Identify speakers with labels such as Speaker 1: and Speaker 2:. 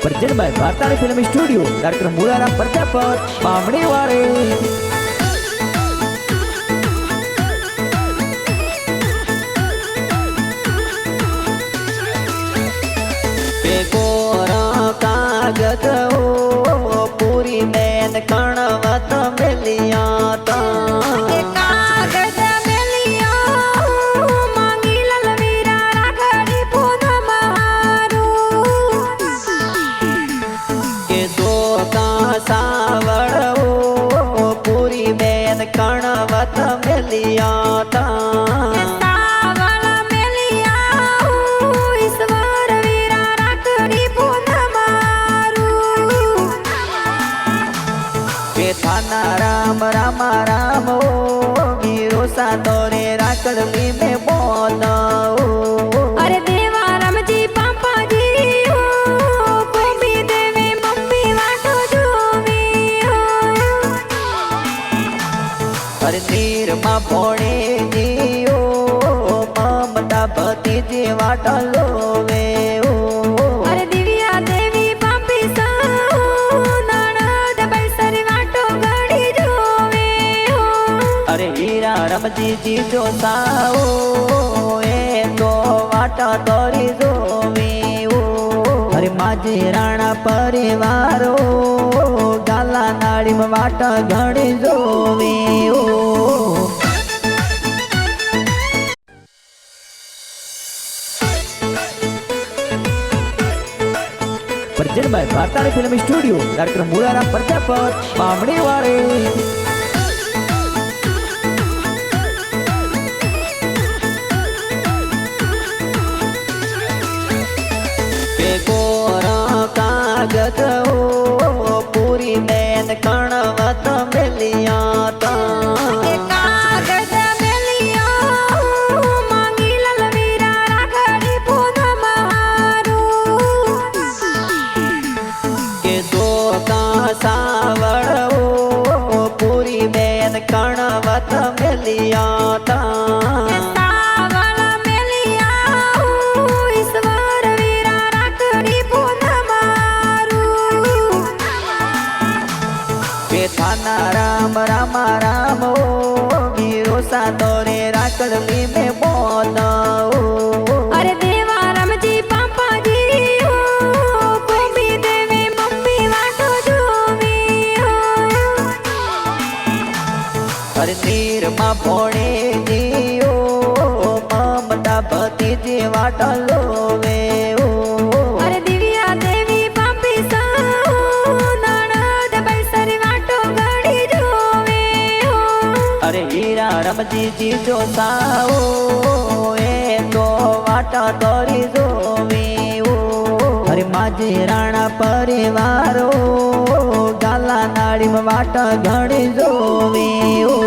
Speaker 1: Present by Bhartari film studio doctor Muraram Prajapat Bamani वाले।
Speaker 2: कागज हो पूरी मैन कणवत मिलिया
Speaker 3: कागज मिलिया मांगी ललवीरा राखड़ी पूनम हारू
Speaker 2: के दो का सावड़ हो पूरी मैन कणवत मिलिया थाना राम राम राम ओ मीरो सा तोरे राकड़ली में बोलो।
Speaker 3: अरे देवा राम जी पापा जी हो कोमी देवे मम्मी वाटो जोवी हो।
Speaker 2: अरे नीर मा पोणे जी हो ममता भती जी वाटो लोवे हो।
Speaker 3: अरे दिव्या देवी पापी सा
Speaker 2: अरे हीरा रमजी जी जो साओ ए तो वाटा तोरी जोवी ओ। अरे माझे राणा परिवारो गाला नाड़ी में वाटा घड़ी जोवी ओ।
Speaker 1: Present by Bhartari film studio doctor Muraram Prajapat Bamani वाले।
Speaker 2: कागज हो पूरी मैन कणवत मिलिया
Speaker 3: कागज मिलिया मांगी ललवीरा राखड़ी पूनम हारू
Speaker 2: के दो का सावड़ हो पूरी मैन कणवत मिलिया थाना राम राम राम ओ मीरो सा तोरे राकड़ली में बोलो।
Speaker 3: अरे देवा राम जी पापा जी हो कोमी देवे मम्मी वाटो जोवी हो।
Speaker 2: अरे नीर मा पोणे जी हो ममता भती जी वाटो लोवे हो।
Speaker 3: अरे दिव्या देवी पापी सा
Speaker 2: अरे हीरा रमजी जी जो साओ ए तो वाटा तोरी जोवी ओ। अरे माझे राणा परिवारो गाला नाड़ी में वाटा घड़ी जोवी ओ।